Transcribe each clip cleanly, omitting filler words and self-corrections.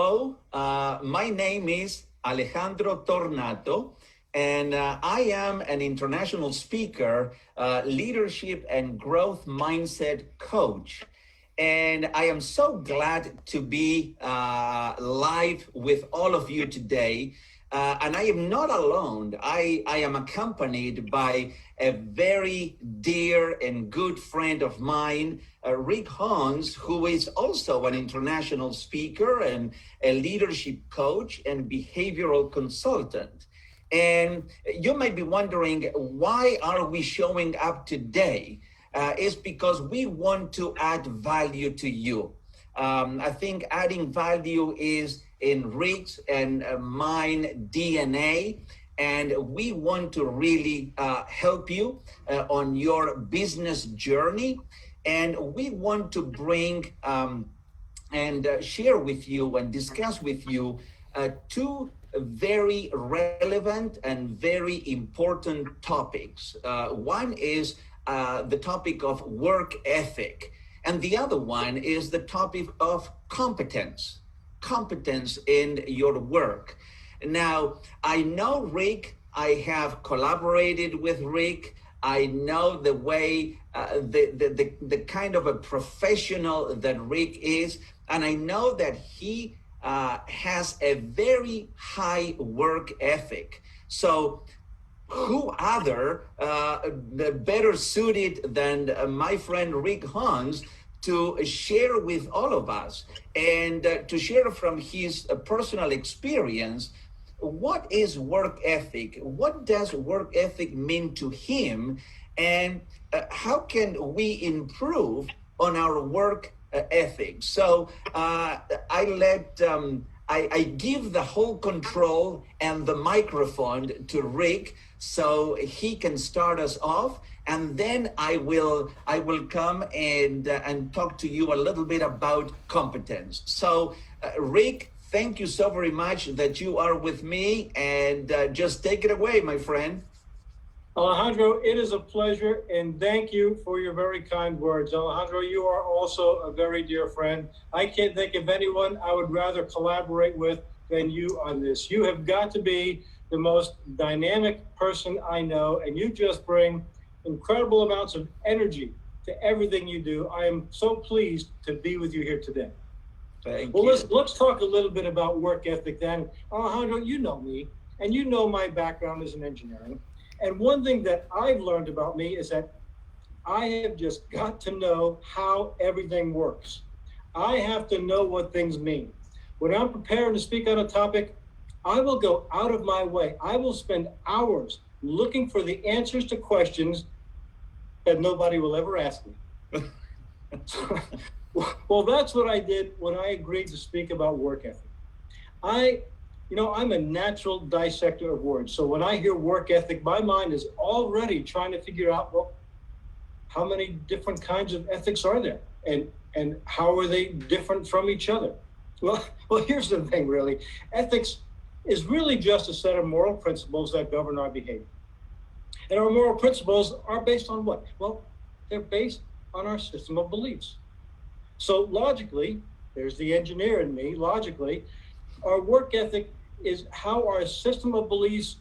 Hello, my name is Alejandro Tornato, and I am an international speaker, leadership and growth mindset coach. And I am so glad to be live with all of you today. And I am not alone. I am accompanied by a very dear and good friend of mine, Rick Hans, who is also an international speaker and a leadership coach and behavioral consultant. And you might be wondering, why are we showing up today? It's because we want to add value to you. I think adding value is in Rick's and mine DNA, and we want to really help you on your business journey. And we want to bring and share with you and discuss with you two very relevant and very important topics. One is the topic of work ethic, and the other one is the topic of competence in your work. Now, I know Rick, I have collaborated with Rick. I know the way, the kind of a professional that Rick is, and I know that he has a very high work ethic. So who other better suited than my friend Rick Hans to share with all of us and to share from his personal experience, what is work ethic? What does work ethic mean to him? And how can we improve on our work ethic? So I give the whole control and the microphone to Rick so he can start us off, and then I will come and talk to you a little bit about competence. So Rick, thank you so very much that you are with me, and just take it away, my friend. Alejandro, it is a pleasure, and thank you for your very kind words. Alejandro, you are also a very dear friend. I can't think of anyone I would rather collaborate with than you on this. You have got to be the most dynamic person I know, and you just bring incredible amounts of energy to everything you do. I am so pleased to be with you here today. Thank you. Let's talk a little bit about work ethic then. Alejandro, you know me, and you know my background is in engineering. And one thing that I've learned about me is that I have just got to know how everything works. I have to know what things mean. When I'm preparing to speak on a topic, I will go out of my way. I will spend hours looking for the answers to questions that nobody will ever ask me. Well, that's what I did when I agreed to speak about work ethic. I'm a natural dissector of words. So when I hear work ethic, my mind is already trying to figure out, well, how many different kinds of ethics are there? And how are they different from each other? Well, here's the thing, really. Ethics is really just a set of moral principles that govern our behavior. And our moral principles are based on what? Well, they're based on our system of beliefs. So logically, there's the engineer in me, logically, our work ethic is how our system of beliefs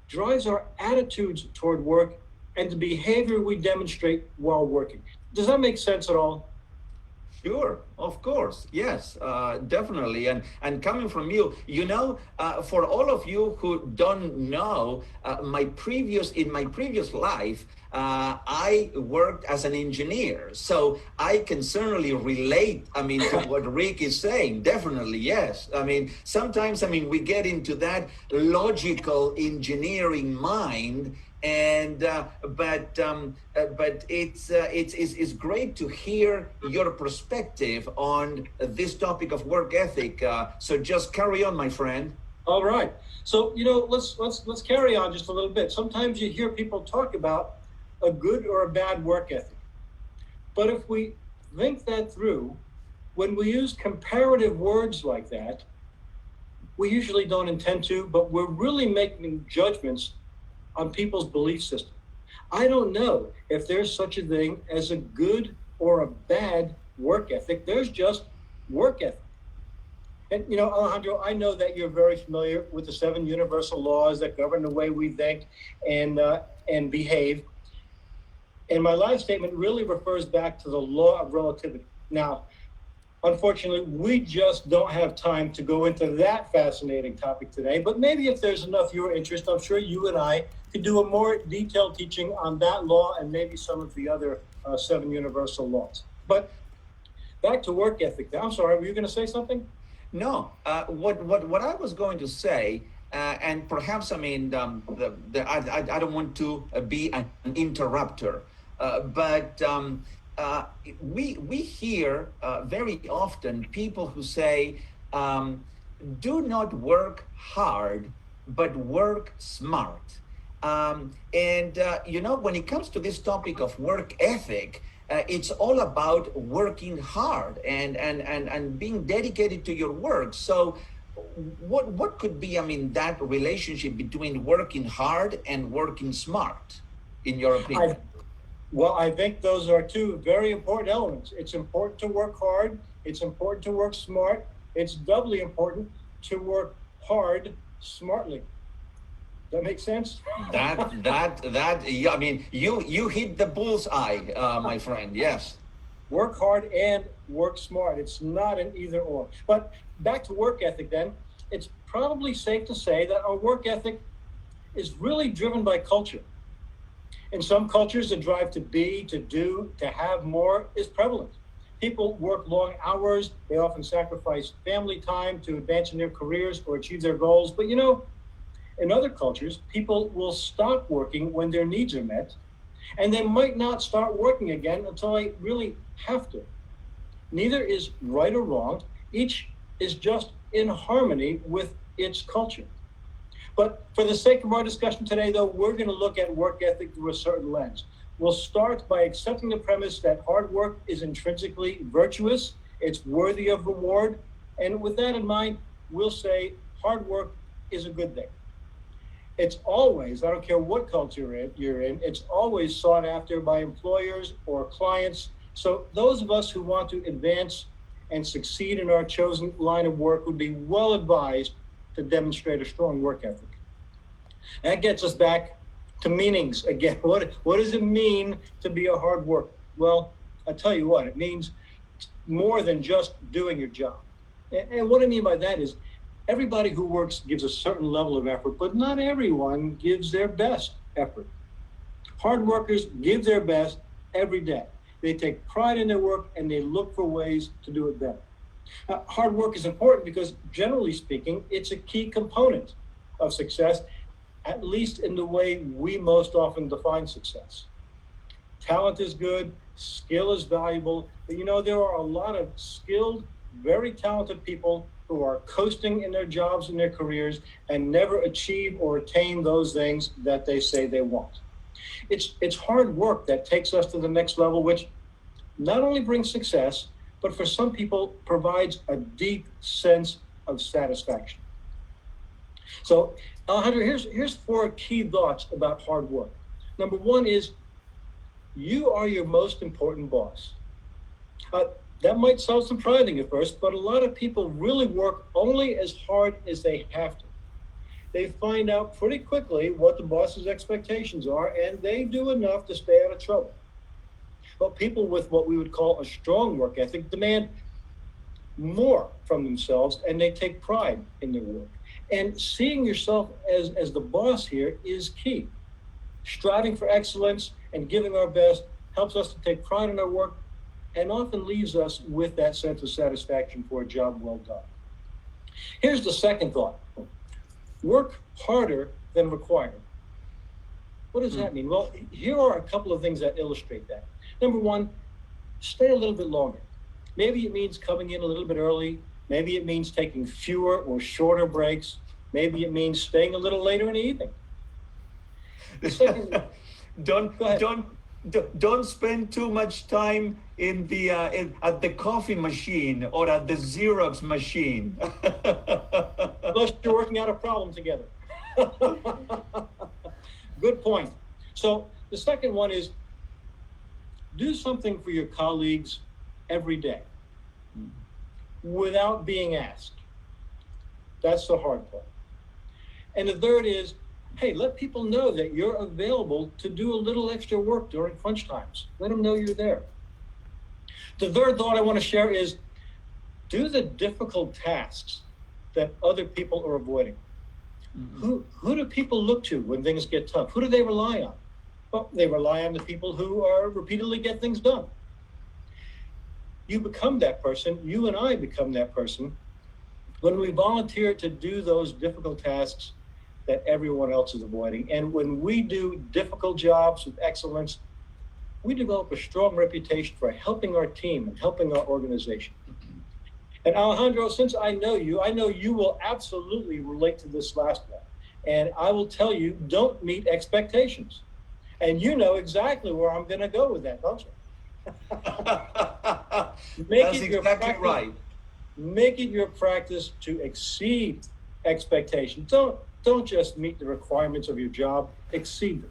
drives our attitudes toward work and the behavior we demonstrate while working. Does that make sense at all? Sure, of course, yes, definitely. And coming from you, for all of you who don't know, in my previous life, I worked as an engineer, so I can certainly relate. To what Rick is saying. Definitely, yes. Sometimes, we get into that logical engineering mind. And but it's great to hear your perspective on this topic of work ethic. So just carry on, my friend. All right. So let's carry on just a little bit. Sometimes you hear people talk about a good or a bad work ethic, but if we think that through, when we use comparative words like that, we usually don't intend to, but we're really making judgments on people's belief system. I don't know if there's such a thing as a good or a bad work ethic. There's just work ethic. And Alejandro, I know that you're very familiar with the seven universal laws that govern the way we think and behave. And my last statement really refers back to the law of relativity. Now, unfortunately, we just don't have time to go into that fascinating topic today. But maybe if there's enough your interest, I'm sure you and I could do a more detailed teaching on that law and maybe some of the other seven universal laws. But back to work ethic. I'm sorry, were you going to say something? No, what I was going to say, and perhaps I mean, I don't want to be an interrupter, but we hear very often people who say, um, "Do not work hard, but work smart." When it comes to this topic of work ethic, it's all about working hard and being dedicated to your work. So, what could be, I mean, that relationship between working hard and working smart, in your I, opinion? well, I think those are two very important elements. It's important to work hard. It's important to work smart. It's doubly important to work hard smartly. That makes sense? Yeah, I mean, you hit the bullseye, my friend. Yes. Work hard and work smart. It's not an either or. But back to work ethic then, it's probably safe to say that our work ethic is really driven by culture. In some cultures, the drive to be, to do, to have more is prevalent. People work long hours. They often sacrifice family time to advance in their careers or achieve their goals. But in other cultures, people will stop working when their needs are met, and they might not start working again until they really have to. Neither is right or wrong. Each is just in harmony with its culture. But for the sake of our discussion today, though, we're going to look at work ethic through a certain lens. We'll start by accepting the premise that hard work is intrinsically virtuous, it's worthy of reward, and with that in mind, we'll say hard work is a good thing. It's always, I don't care what culture you're in, it's always sought after by employers or clients. So those of us who want to advance and succeed in our chosen line of work would be well advised to demonstrate a strong work ethic. That gets us back to meanings again. What does it mean to be a hard worker? Well, I'll tell you what, it means more than just doing your job. And what I mean by that is everybody who works gives a certain level of effort, but not everyone gives their best effort. Hard workers give their best every day. They take pride in their work and they look for ways to do it better. Hard work is important because, generally speaking, it's a key component of success, at least in the way we most often define success. Talent is good, skill is valuable, but there are a lot of skilled, very talented people who are coasting in their jobs and their careers and never achieve or attain those things that they say they want. It's hard work that takes us to the next level, which not only brings success, but for some people provides a deep sense of satisfaction. So, Alejandro, here's four key thoughts about hard work. Number one is you are your most important boss. That might sound surprising at first, but a lot of people really work only as hard as they have to. They find out pretty quickly what the boss's expectations are, and they do enough to stay out of trouble. But people with what we would call a strong work ethic demand more from themselves, and they take pride in their work. And seeing yourself as the boss here is key. Striving for excellence and giving our best helps us to take pride in our work and often leaves us with that sense of satisfaction for a job well done. Here's the second thought. Work harder than required. What does that mean? Well, here are a couple of things that illustrate that. Number one, stay a little bit longer. Maybe it means coming in a little bit early. Maybe it means taking fewer or shorter breaks. Maybe it means staying a little later in the evening. Second, don't spend too much time in the at the coffee machine or at the Xerox machine. Unless you're working out a problem together. Good point. So the second one is do something for your colleagues every day without being asked. That's the hard part. And the third is, hey, let people know that you're available to do a little extra work during crunch times. Let them know you're there. The third thought I want to share is do the difficult tasks that other people are avoiding. Who do people look to when things get tough? Who do they rely on? Well, they rely on the people who are repeatedly get things done. You become that person, you and I become that person when we volunteer to do those difficult tasks that everyone else is avoiding. And when we do difficult jobs with excellence, we develop a strong reputation for helping our team and helping our organization. And Alejandro, since I know you will absolutely relate to this last one. And I will tell you, don't meet expectations. And you know exactly where I'm going to go with that, don't you? That's exactly right. Make it your practice to exceed expectations. Don't just meet the requirements of your job, exceed them.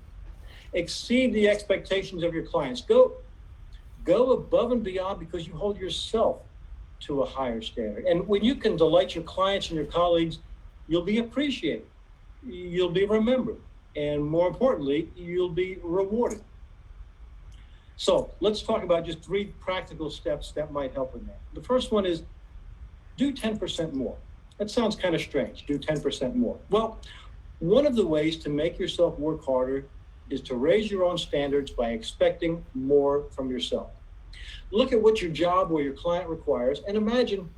Exceed the expectations of your clients. Go above and beyond because you hold yourself to a higher standard. And when you can delight your clients and your colleagues, you'll be appreciated, you'll be remembered, and more importantly, you'll be rewarded. So let's talk about just 3 practical steps that might help with that. The first one is do 10% more. That sounds kind of strange, do 10% more. Well, one of the ways to make yourself work harder is to raise your own standards by expecting more from yourself. Look at what your job or your client requires and imagine,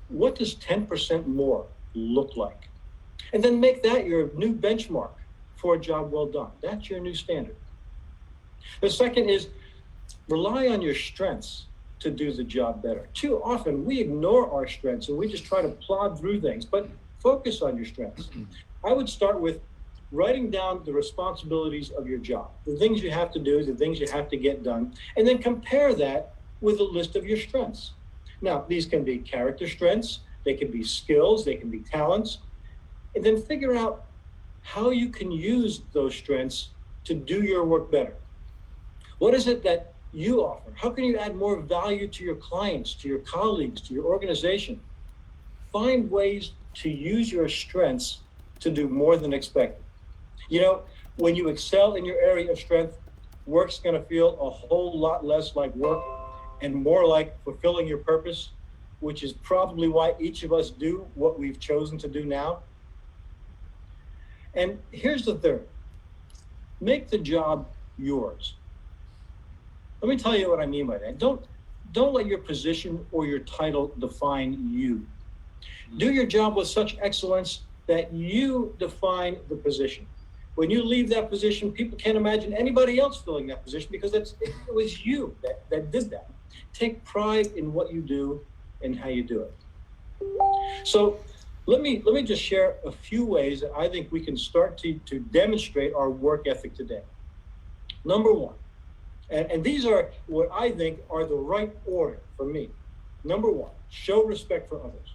what does 10% more look like? And then make that your new benchmark for a job well done. That's your new standard. The second is rely on your strengths to do the job better. Too often we ignore our strengths and we just try to plod through things, but focus on your strengths. I would start with writing down the responsibilities of your job, the things you have to do, the things you have to get done, and then compare that with a list of your strengths. Now, these can be character strengths, they can be skills, they can be talents, and then figure out how you can use those strengths to do your work better. What is it that you offer? How can you add more value to your clients, to your colleagues, to your organization? Find ways to use your strengths to do more than expected. You know, when you excel in your area of strength, work's going to feel a whole lot less like work and more like fulfilling your purpose, which is probably why each of us do what we've chosen to do now. And here's the third. Make the job yours. Let me tell you what I mean by that. Don't let your position or your title define you. Do your job with such excellence that you define the position. When you leave that position, people can't imagine anybody else filling that position because it was you that did that. Take pride in what you do and how you do it. So let me just share a few ways that I think we can start to demonstrate our work ethic today. Number one, and these are what I think are the right order for me. Number one, show respect for others.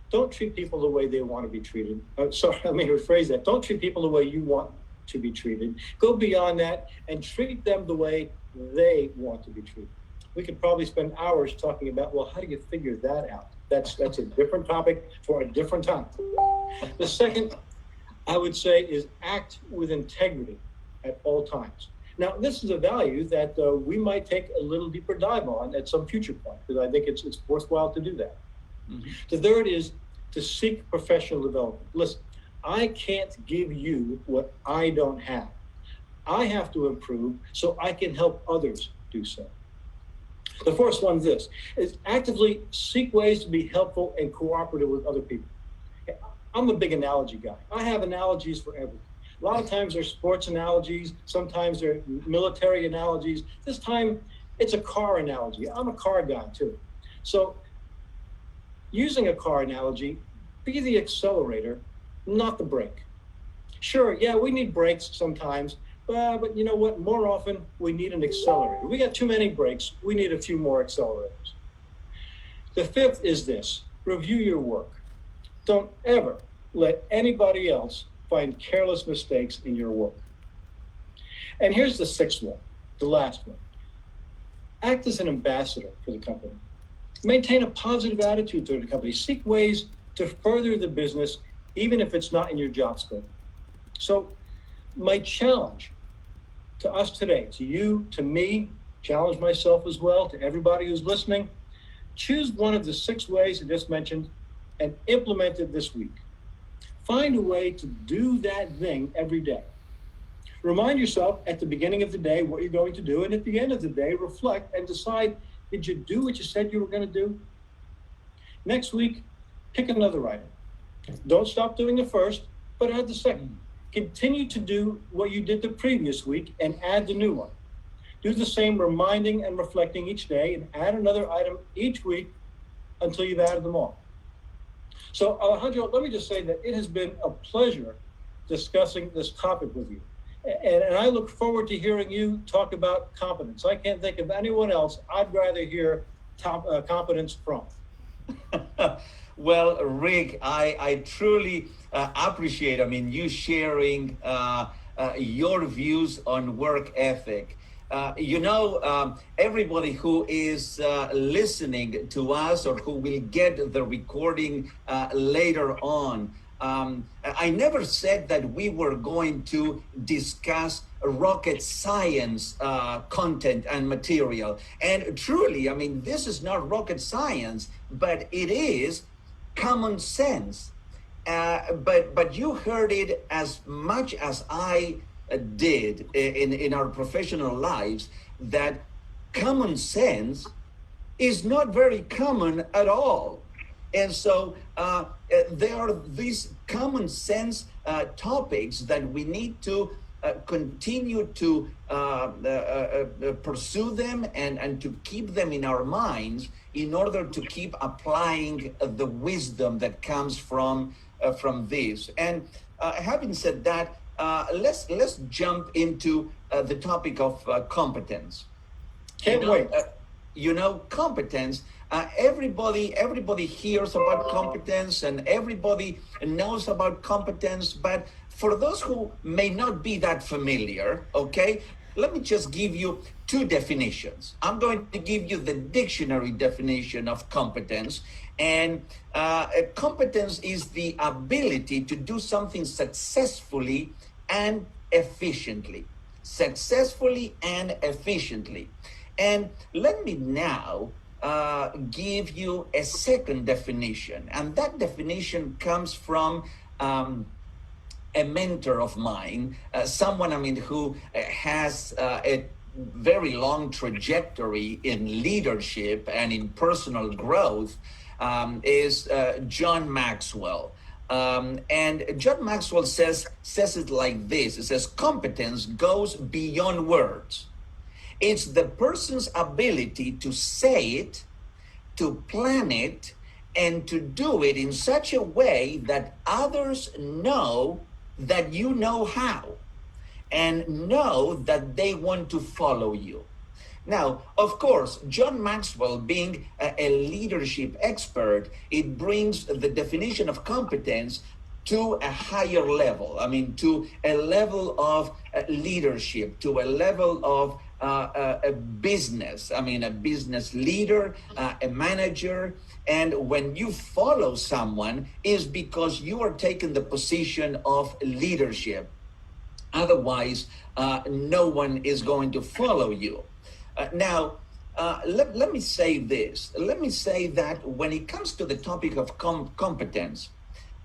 Don't treat people the way they want to be treated. Let me rephrase that. Don't treat people the way you want to be treated. Go beyond that and treat them the way they want to be treated. We could probably spend hours talking about, well, how do you figure that out? That's a different topic for a different time. The second, I would say, is act with integrity at all times. Now, this is a value that we might take a little deeper dive on at some future point, because I think it's worthwhile to do that. Mm-hmm. The third is to seek professional development. Listen, I can't give you what I don't have. I have to improve so I can help others do so. The first one is actively seek ways to be helpful and cooperative with other people. I'm a big analogy guy. I have analogies for everything. A lot of times they're sports analogies, sometimes they're military analogies. This time it's a car analogy. I'm a car guy too. So using a car analogy, be the accelerator, not the brake. Sure, yeah, we need brakes sometimes, but you know what? More often, we need an accelerator. We got too many brakes. We need a few more accelerators. The fifth is this: review your work. Don't ever let anybody else find careless mistakes in your work. And here's the sixth one, the last one. Act as an ambassador for the company. Maintain a positive attitude toward the company. Seek ways to further the business, even if it's not in your job scope. So, my challenge to us today, to you, to me, challenge myself as well, to everybody who's listening, choose one of the 6 ways I just mentioned and implement it this week. Find a way to do that thing every day. Remind yourself at the beginning of the day what you're going to do, and at the end of the day, reflect and decide, did you do what you said you were going to do? Next week, pick another item. Don't stop doing the first, but add the second. Continue to do what you did the previous week and add the new one. Do the same reminding and reflecting each day and add another item each week until you've added them all. So Alejandro, let me just say that it has been a pleasure discussing this topic with you. And I look forward to hearing you talk about competence. I can't think of anyone else I'd rather hear competence from. Well, Rick, I truly appreciate, you sharing your views on work ethic. Everybody who is listening to us or who will get the recording later on, I never said that we were going to discuss rocket science content and material. And truly, this is not rocket science, but it is common sense. But you heard it as much as I did in our professional lives, that common sense is not very common at all. And so there are these common sense topics that we need to continue to pursue them and to keep them in our minds in order to keep applying the wisdom that comes from this. And having said that, let's jump into the topic of competence. Can't wait. Competence. Everybody hears about competence and everybody knows about competence, but for those who may not be that familiar, okay, let me just give you 2 definitions. I'm going to give you the dictionary definition of competence. And competence is the ability to do something successfully and efficiently. Successfully and efficiently. And let me now give you a second definition. And that definition comes from a mentor of mine, someone, who has a very long trajectory in leadership and in personal growth, is John Maxwell. And John Maxwell says it like this. It says, competence goes beyond words. It's the person's ability to say it, to plan it, and to do it in such a way that others know that you know how and know that they want to follow you. Now, of course, John Maxwell being a leadership expert, it brings the definition of competence to a higher level. To a level of leadership, to a level of a business. A business leader, a manager. And when you follow someone is because you are taking the position of leadership. Otherwise, no one is going to follow you. Now, let me say this. Let me say that when it comes to the topic of competence,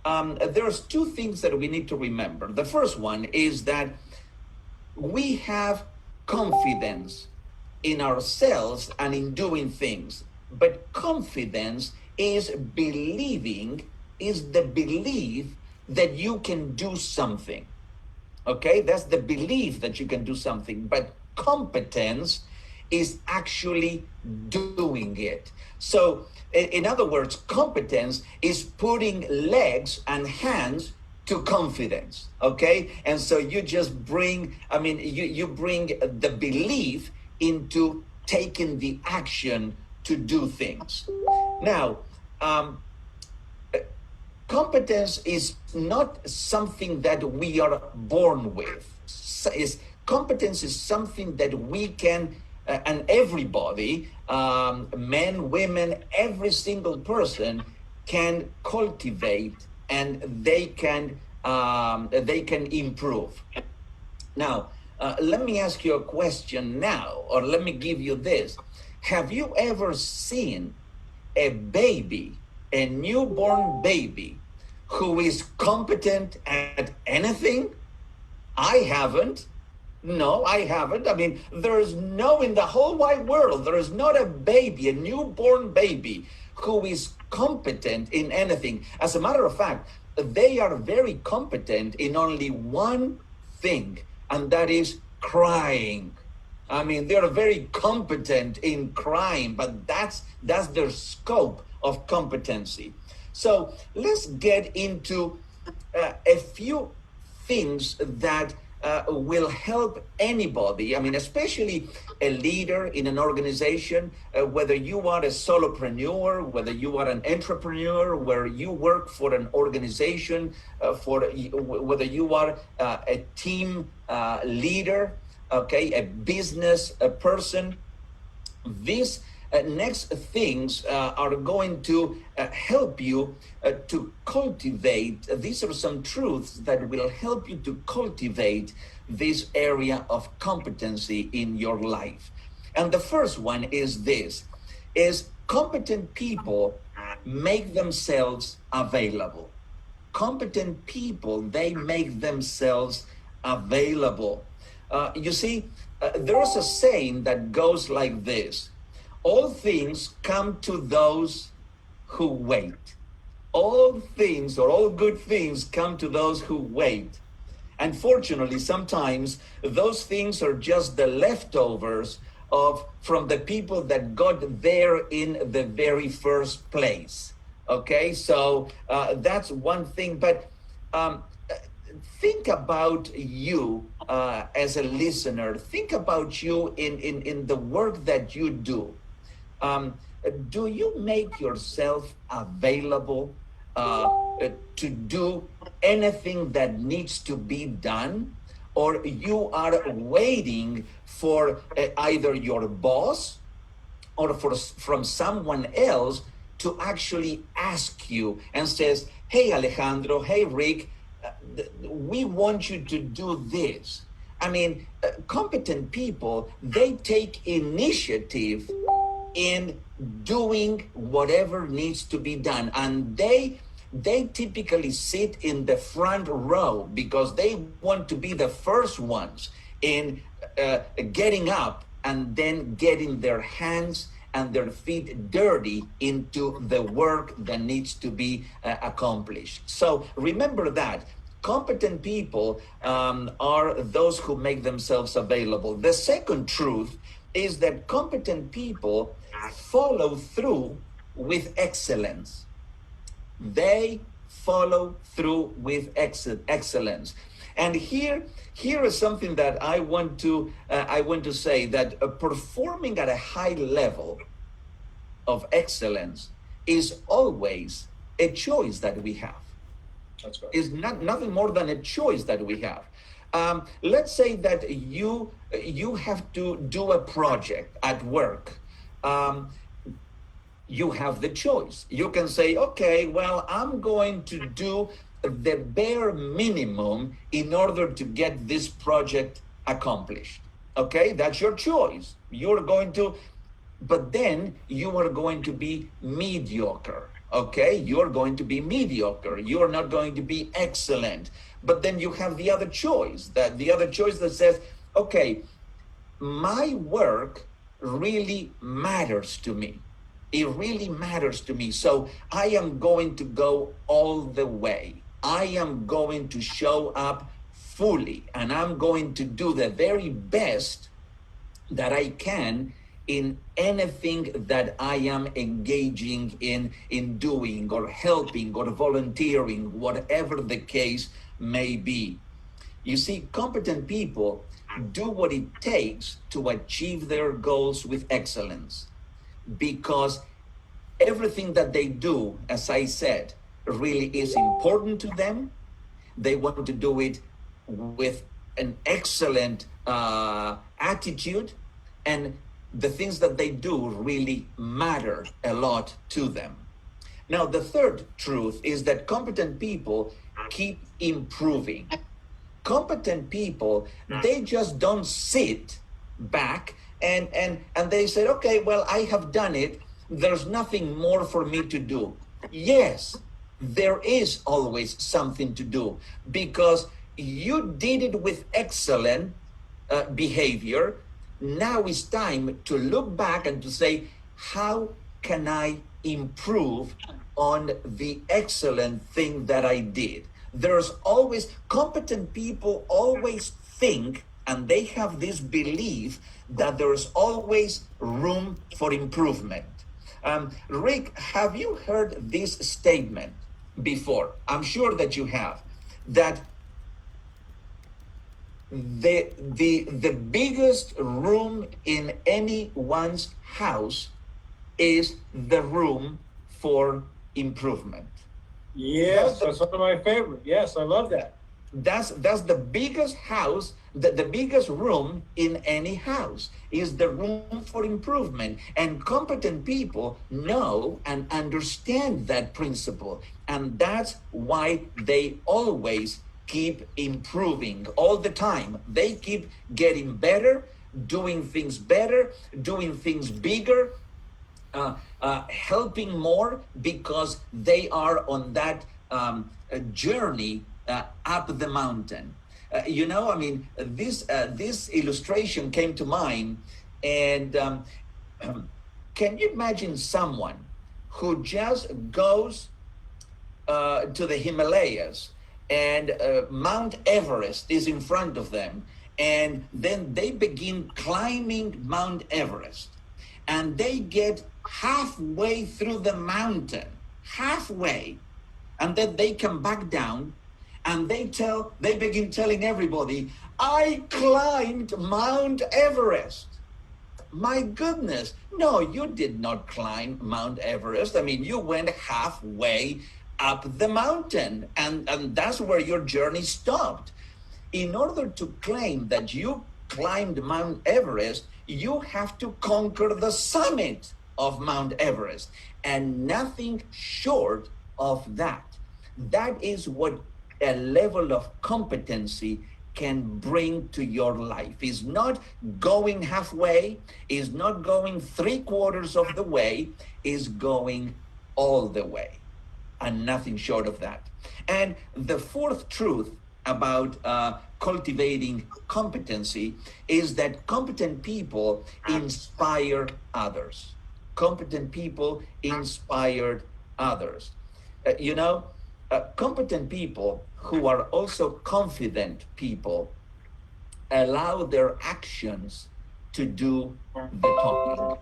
there's 2 things that we need to remember. The first one is that we have confidence in ourselves and in doing things. But confidence is the belief that you can do something. Okay, that's the belief that you can do something. But competence is actually doing it. So, in other words, competence is putting legs and hands to confidence, okay? And so you just bring, you bring the belief into taking the action to do things. Now, competence is not something that we are born with. Competence is something that we can, and everybody, men, women, every single person can cultivate and they can improve. Now, let me ask you a question now, or let me give you this. Have you ever seen a baby, a newborn baby, who is competent at anything? I haven't. No, I haven't. I mean, there is no, in the whole wide world, there is not a baby, a newborn baby, who is competent in anything. As a matter of fact, they are very competent in only one thing, and that is crying. I mean, they're very competent in crying, but that's their scope of competency. So let's get into a few things that will help anybody. I mean, especially a leader in an organization, whether you are a solopreneur, whether you are an entrepreneur, where you work for an organization, whether you are a team leader, okay, a business person. These next things are going to help you to cultivate. These are some truths that will help you to cultivate this area of competency in your life. And the first one is this, is competent people make themselves available. Competent people, they make themselves available. You see, there's a saying that goes like this: all things come to those who wait. All things, or all good things, come to those who wait. Unfortunately, sometimes those things are just the leftovers from the people that got there in the very first place. Okay, so that's one thing. But think about you as a listener. Think about you in the work that you do. Do you make yourself available to do anything that needs to be done? Or you are waiting for either your boss or from someone else to actually ask you and says, hey, Alejandro, hey, Rick, we want you to do this. I mean, competent people, they take initiative in doing whatever needs to be done, and they typically sit in the front row because they want to be the first ones in getting up and then getting their hands and their feet dirty into the work that needs to be accomplished. So remember that competent people are those who make themselves available. The second truth is that competent people follow through with excellence. They follow through with excellence. And here is something that I want to say, that performing at a high level of excellence is always a choice that we have. That's right. Is nothing more than a choice that we have. Let's say that you have to do a project at work. You have the choice. You can say, okay, well, I'm going to do the bare minimum in order to get this project accomplished. Okay, that's your choice. You're going to, but then you are going to be mediocre. Okay, you're going to be mediocre. You're not going to be excellent. But then you have the other choice, that says, okay, my work really matters to me. It really matters to me. So I am going to go all the way. I am going to show up fully, and I'm going to do the very best that I can in anything that I am engaging in doing or helping or volunteering, whatever the case may be. You see, competent people do what it takes to achieve their goals with excellence, because everything that they do, as I said, really is important to them. They want to do it with an excellent attitude, and the things that they do really matter a lot to them. Now, the third truth is that competent people keep improving. Competent people, they just don't sit back and they said, okay, well, I have done it. There's nothing more for me to do. Yes, there is always something to do because you did it with excellent behavior. Now it's time to look back and to say, how can I improve on the excellent thing that I did? There's always, competent people always think, and they have this belief that there's always room for improvement. Rick, have you heard this statement before? I'm sure that you have. That the biggest room in anyone's house is the room for improvement. Yes, that's one of my favorite. Yes, I love that. That's the biggest house, the biggest room in any house is the room for improvement. And competent people know and understand that principle. And that's why they always keep improving all the time. They keep getting better, doing things better, doing things bigger, helping more because they are on that journey up the mountain. I mean, this illustration came to mind, and can you imagine someone who just goes to the Himalayas and Mount Everest is in front of them, and then they begin climbing Mount Everest, and they get halfway through the mountain, halfway, and then they come back down and they begin telling everybody, I climbed Mount Everest. My goodness, no, you did not climb Mount Everest. I mean, you went halfway up the mountain, and that's where your journey stopped. In order to claim that you climbed Mount Everest, you have to conquer the summit of Mount Everest, and nothing short of that. That is what a level of competency can bring to your life. Is not going halfway, is not going 3/4 of the way, is going all the way, and nothing short of that. And the fourth truth about cultivating competency is that competent people inspire others. Competent people inspired others. Competent people who are also confident people allow their actions to do the talking.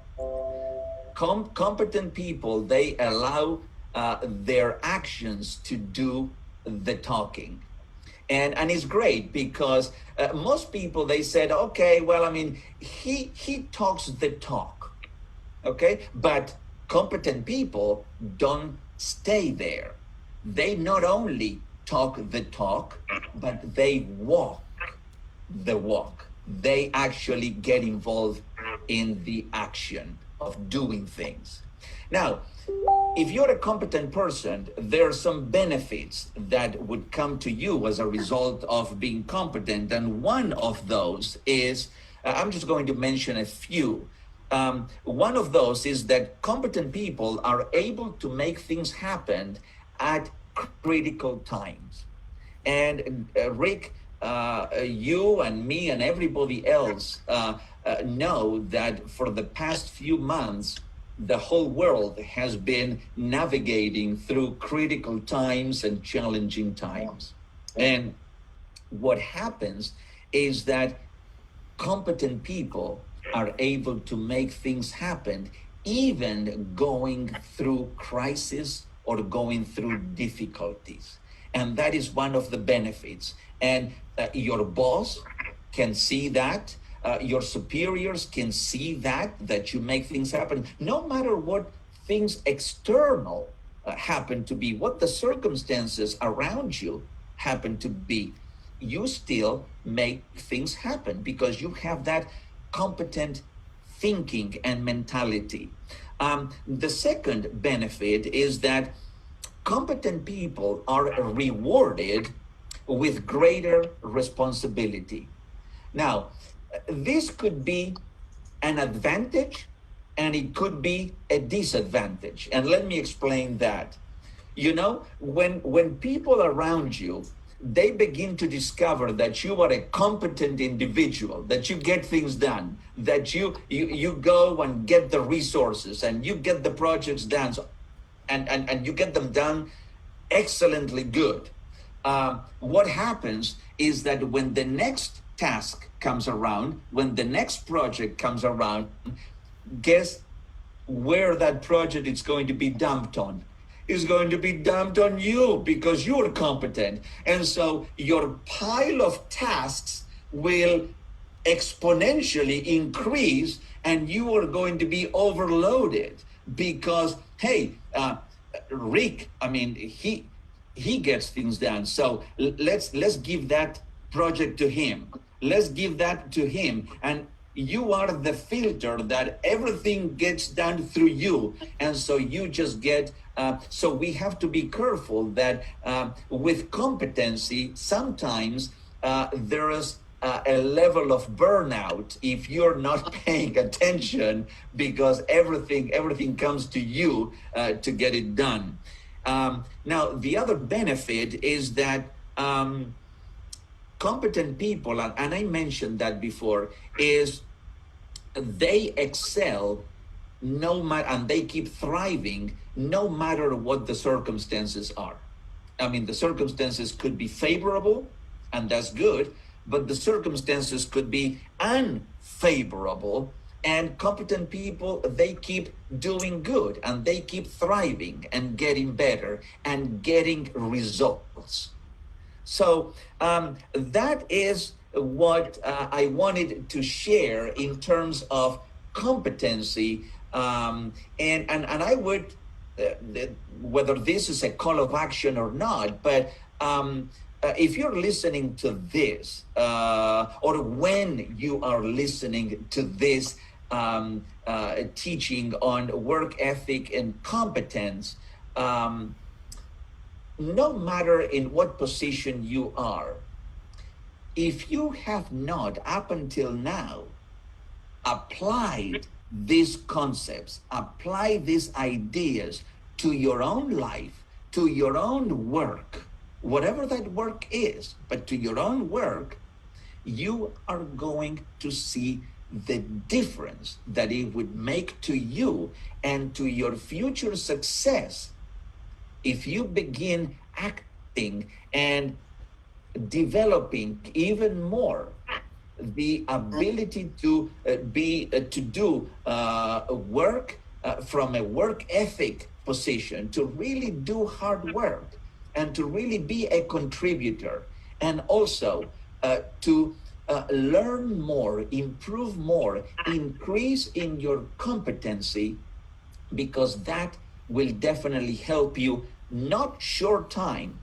Competent people, they allow their actions to do the talking. And it's great because most people, they said, okay, well, I mean, he talks the talk, okay? But competent people don't stay there. They not only talk the talk, but they walk the walk. They actually get involved in the action of doing things. Now, if you're a competent person, there are some benefits that would come to you as a result of being competent. And one of those is, I'm just going to mention a few. One of those is that competent people are able to make things happen at critical times. And Rick, you and me and everybody else know that for the past few months, the whole world has been navigating through critical times and challenging times. And what happens is that competent people are able to make things happen, even going through crisis or going through difficulties. And that is one of the benefits. And your boss can see that. Your superiors can see that you make things happen, no matter what things external happen to be, what the circumstances around you happen to be. You still make things happen because you have that competent thinking and mentality. The second benefit is that competent people are rewarded with greater responsibility. Now, this could be an advantage and it could be a disadvantage. And let me explain that. You know, when people around you, they begin to discover that you are a competent individual, that you get things done, that you go and get the resources and you get the projects done, and you get them done excellently good. What happens is that when the next task comes around, when the next project comes around, guess where that project is going to be dumped on? Is going to be dumped on you because you're competent. And so your pile of tasks will exponentially increase and you are going to be overloaded because, hey, Rick, I mean, he gets things done. So let's give that project to him. Let's give that to him. And you are the filter that everything gets done through you. And so you just get, so we have to be careful that with competency, sometimes there is a level of burnout if you're not paying attention because everything comes to you to get it done. Now, the other benefit is that competent people, and I mentioned that before, is they excel no matter, and they keep thriving no matter what the circumstances are. I mean, the circumstances could be favorable, and that's good, but the circumstances could be unfavorable, and competent people, they keep doing good, and they keep thriving and getting better and getting results. So that is what I wanted to share in terms of competency. And I would, whether this is a call of action or not, but if you're listening to this, or when you are listening to this teaching on work ethic and competence, no matter in what position you are, if you have not up until now applied these concepts, apply these ideas to your own life, to your own work, whatever that work is, but to your own work, you are going to see the difference that it would make to you and to your future success if you begin acting and developing even more the ability to do work from a work ethic position, to really do hard work and to really be a contributor, and also to learn more, improve more, increase in your competency, because that will definitely help you, not short time,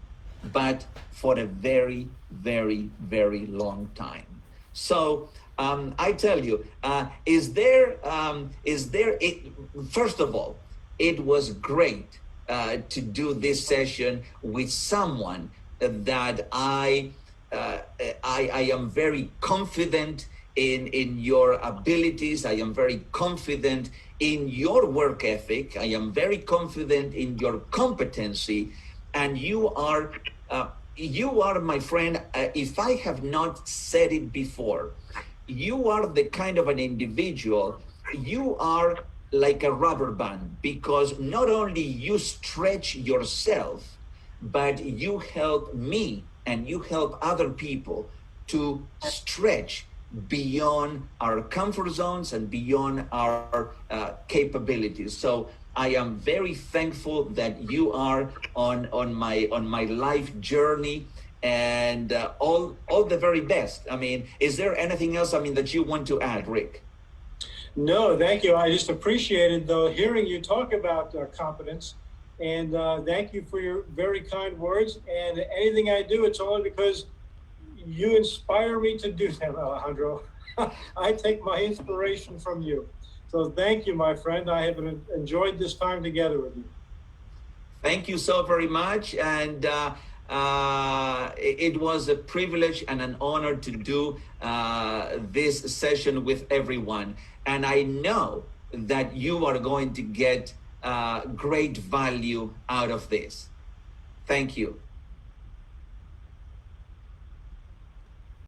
but for a very, very, very long time. So I tell you, first of all, it was great to do this session with someone that I am very confident in your abilities. I am very confident in your work ethic. I am very confident in your competency, and you are, my friend. If I have not said it before, you are the kind of an individual. You are like a rubber band, because not only you stretch yourself, but you help me and you help other people to stretch beyond our comfort zones and beyond our capabilities. So I am very thankful that you are on my life journey, and all the very best. I mean, is there anything else, I mean, that you want to add, Rick? No, thank you. I just appreciated, though, hearing you talk about competence. And thank you for your very kind words. And anything I do, it's only because you inspire me to do that, Alejandro. I take my inspiration from you. So thank you, my friend. I have enjoyed this time together with you. Thank you so very much. And it was a privilege and an honor to do this session with everyone. And I know that you are going to get great value out of this. Thank you.